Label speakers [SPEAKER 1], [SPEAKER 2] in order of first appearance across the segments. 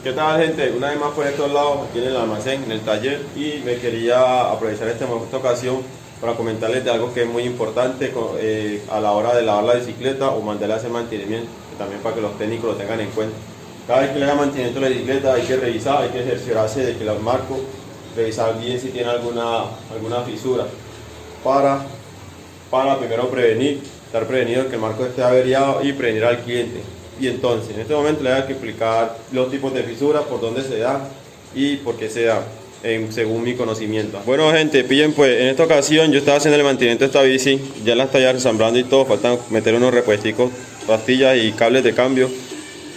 [SPEAKER 1] ¿Qué tal, gente? Una vez más por estos lados, aquí en el almacén, en el taller, y me quería aprovechar esta ocasión para comentarles de algo que es muy importante a la hora de lavar la bicicleta o mandarle a hacer mantenimiento, que también para que los técnicos lo tengan en cuenta. Cada vez que le haga mantenimiento a la bicicleta hay que revisar, hay que cerciorarse de que los marcos, revisar bien si tiene alguna fisura, para primero estar prevenido de que el marco esté averiado y prevenir al cliente. Y entonces, en este momento le voy a explicar los tipos de fisuras, por dónde se da y por qué se da, según mi conocimiento. Bueno, gente, pillen pues, en esta ocasión yo estaba haciendo el mantenimiento de esta bici, ya la estoy ensamblando y todo, faltan meter unos repuesticos, pastillas y cables de cambio.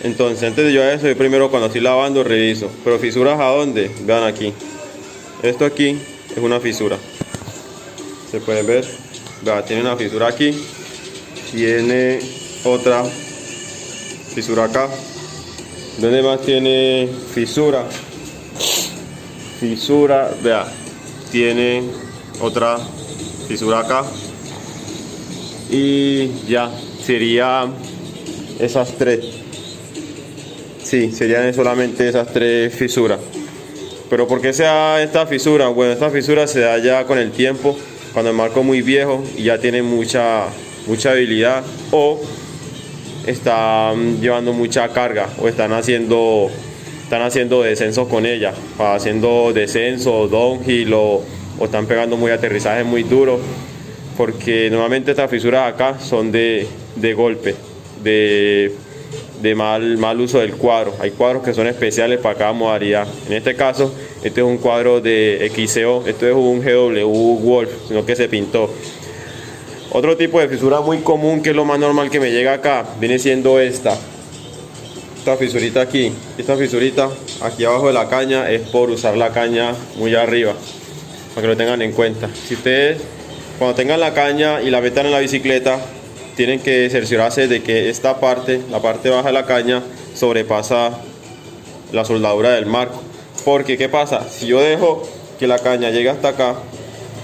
[SPEAKER 1] Entonces, antes de yo a eso, yo primero cuando estoy lavando reviso. Pero fisuras, ¿a dónde? Vean aquí. Esto aquí es una fisura. Se pueden ver. Vean, tiene una fisura aquí. Tiene otra fisura acá. ¿Dónde más tiene fisura? Fisura, vea, tiene otra fisura acá. Y ya, serían esas tres. Sí, serían solamente esas tres fisuras. Pero ¿por qué se da esta fisura? Bueno, esta fisura se da ya con el tiempo, cuando el marco es muy viejo y ya tiene mucha habilidad, o están llevando mucha carga, o están haciendo descensos con ella, haciendo descenso, downhill, o están pegando muy aterrizajes muy duros, porque normalmente estas fisuras acá son de golpe, de mal uso del cuadro. Hay cuadros que son especiales para cada modalidad. En este caso, este es un cuadro de XCO, esto es un GW Wolf, sino que se pintó. Otro tipo de fisura muy común, que es lo más normal que me llega acá, viene siendo esta fisurita aquí. Esta fisurita aquí abajo de la caña es por usar la caña muy arriba, para que lo tengan en cuenta. Si ustedes, cuando tengan la caña y la metan en la bicicleta, tienen que cerciorarse de que esta parte, la parte baja de la caña, sobrepasa la soldadura del marco. Porque ¿qué pasa? Si yo dejo que la caña llegue hasta acá,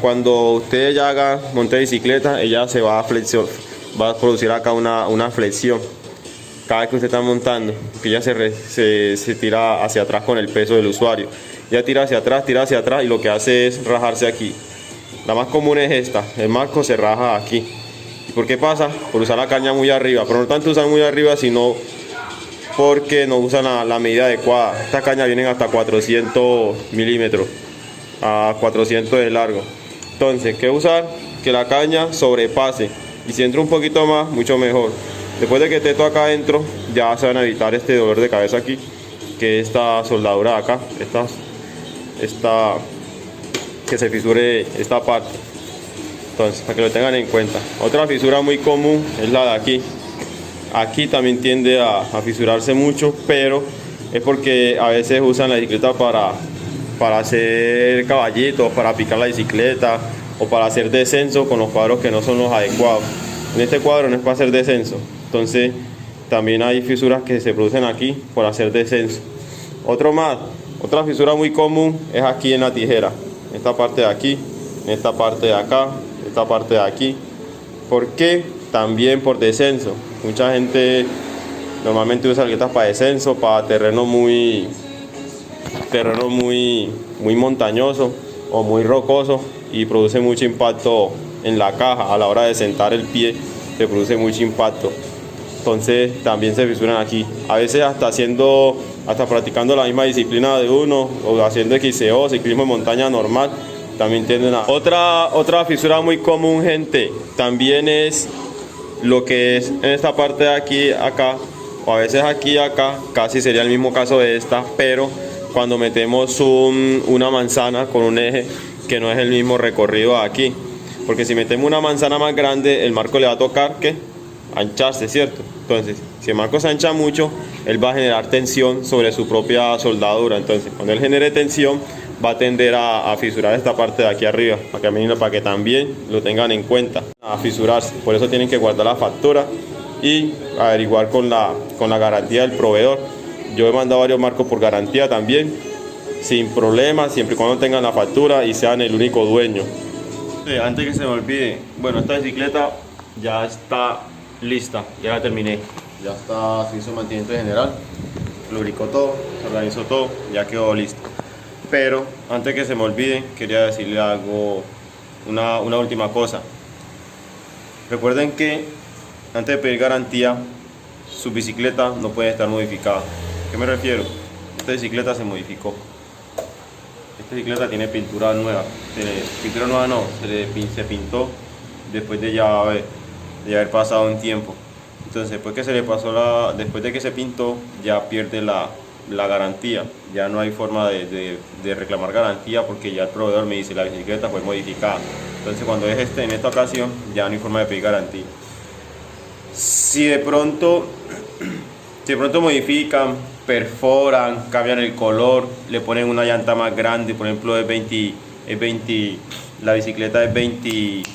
[SPEAKER 1] cuando ustedes ya monte bicicleta, ella se va a producir acá una flexión cada vez que usted está montando, que ella se tira hacia atrás con el peso del usuario. Ya tira hacia atrás y lo que hace es rajarse aquí. La más común es esta, el marco se raja aquí. ¿Y por qué pasa? Por usar la caña muy arriba, pero no tanto usar muy arriba, sino porque no usan la medida adecuada. Estas cañas vienen hasta 400 milímetros, a 400 de largo. Entonces, ¿qué usar? Que la caña sobrepase, y si entra un poquito más, mucho mejor. Después de que esté todo acá adentro, ya se van a evitar este dolor de cabeza aquí, que esta soldadura de acá, que se fisure esta parte. Entonces, para que lo tengan en cuenta. Otra fisura muy común es la de aquí. Aquí también tiende a fisurarse mucho, pero es porque a veces usan la bicicleta para hacer caballitos, para picar la bicicleta, o para hacer descenso con los cuadros que no son los adecuados. En este cuadro no es para hacer descenso, entonces también hay fisuras que se producen aquí por hacer descenso. Otra fisura muy común es aquí en la tijera, esta parte de aquí, en esta parte de acá, esta parte de aquí. ¿Por qué? También por descenso. Mucha gente normalmente usa bicicletas para descenso, para terreno muy montañoso o muy rocoso, y produce mucho impacto en la caja. A la hora de sentar el pie se produce mucho impacto, entonces también se fisuran aquí. A veces hasta practicando la misma disciplina de uno, o haciendo XCO, ciclismo de montaña normal, también tienen otra fisura muy común, gente, también es lo que es en esta parte de aquí, acá, o a veces aquí, acá, casi sería el mismo caso de esta, pero cuando metemos una manzana con un eje que no es el mismo recorrido aquí. Porque si metemos una manzana más grande, el marco le va a tocar que ancharse, ¿cierto? Entonces, si el marco se ancha mucho, él va a generar tensión sobre su propia soldadura. Entonces, cuando él genere tensión, va a tender a fisurar esta parte de aquí arriba, para que también lo tengan en cuenta, a fisurarse. Por eso tienen que guardar la factura y averiguar con la garantía del proveedor. Yo he mandado varios marcos por garantía también, sin problemas, siempre y cuando tengan la factura y sean el único dueño. Antes que se me olvide, bueno, esta bicicleta ya está lista, ya la terminé, ya está, se hizo mantenimiento general. lubricó todo, se organizó todo, ya quedó listo. Pero antes que se me olvide, quería decirle algo, una última cosa. Recuerden que antes de pedir garantía, su bicicleta no puede estar modificada. ¿A qué me refiero? Esta bicicleta se modificó. Esta bicicleta tiene pintura nueva. Pintura nueva no, se pintó después de ya haber pasado un tiempo. Entonces después de que se pintó, ya pierde la garantía. Ya no hay forma de reclamar garantía porque ya el proveedor me dice la bicicleta fue modificada. Entonces cuando es en esta ocasión ya no hay forma de pedir garantía. Si de pronto modifican, perforan, cambian el color, le ponen una llanta más grande, por ejemplo la bicicleta es 26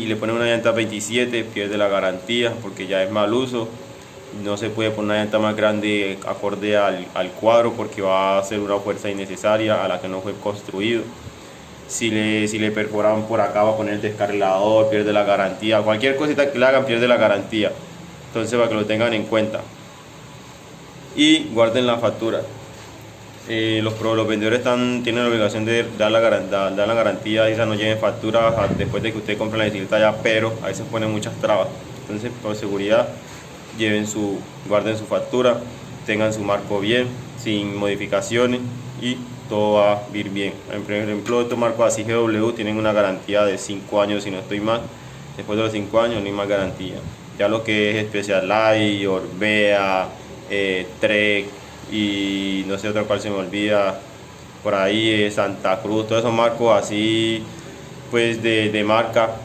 [SPEAKER 1] y le ponen una llanta 27, pierde la garantía porque ya es mal uso. No se puede poner una llanta más grande acorde al cuadro porque va a ser una fuerza innecesaria a la que no fue construido. Si le perforan por acá, va a poner el descarrilador, pierde la garantía. Cualquier cosita que le hagan pierde la garantía. Entonces, para que lo tengan en cuenta. Y guarden la factura. Los vendedores tienen la obligación de dar la garantía, y no lleven factura después de que usted compre la bicicleta ya, pero a veces ponen muchas trabas. Entonces, por seguridad, guarden su factura, tengan su marco bien, sin modificaciones y todo va a ir bien. Por ejemplo, estos marcos así GW tienen una garantía de 5 años si no estoy mal. Después de los 5 años no hay más garantía. Ya lo que es Specialized, Orbea, Trek y no sé otra cual se me olvida por ahí, Santa Cruz, todos esos marcos así pues de marca,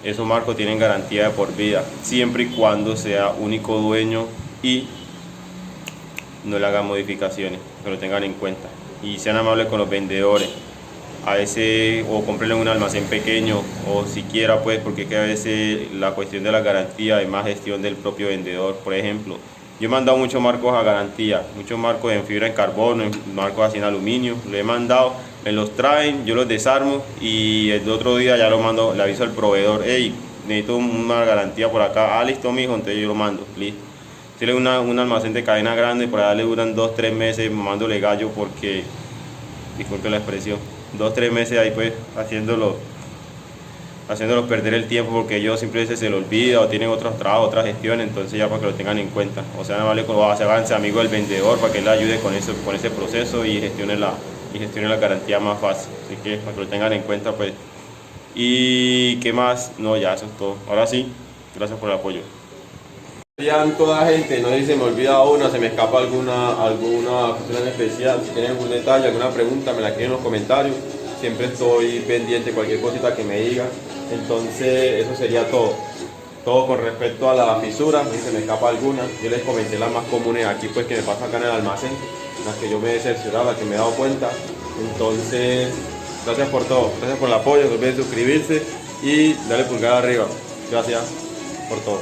[SPEAKER 1] esos marcos tienen garantía de por vida, siempre y cuando sea único dueño y no le hagan modificaciones, que lo tengan en cuenta y sean amables con los vendedores. A veces o comprenlo en un almacén pequeño o siquiera pues porque que a veces la cuestión de la garantía es más gestión del propio vendedor. Por ejemplo, yo he mandado muchos marcos a garantía, muchos marcos en fibra en carbono, marcos así en aluminio, lo he mandado, me los traen, yo los desarmo y el otro día ya lo mando, le aviso al proveedor, hey, necesito una garantía por acá, listo mijo, entonces yo lo mando, listo. Tiene un almacén de cadena grande, por allá le duran 2-3 meses mandándole gallo porque, disculpe la expresión, 2-3 meses ahí pues haciéndolos perder el tiempo porque ellos simplemente se les olvida o tienen otros trabajos, otras gestiones, entonces ya para que lo tengan en cuenta. O sea, vale se avance amigo del vendedor para que él le ayude con ese proceso y gestione la garantía más fácil. Así que para que lo tengan en cuenta pues. ¿Y qué más? No, ya eso es todo. Ahora sí, gracias por el apoyo. Serían toda gente, no sé si se me olvida una, se me escapa alguna cuestión especial. Si tienen algún detalle, alguna pregunta, me la escriben en los comentarios. Siempre estoy pendiente de cualquier cosita que me digan. Entonces eso sería todo con respecto a la fisura. Si se me escapa alguna, yo les comenté las más comunes aquí pues que me pasa acá en el almacén, las que yo me he cerciorado, las que me he dado cuenta. Entonces gracias por todo, gracias por el apoyo, no olviden suscribirse y darle pulgar arriba. Gracias por todo.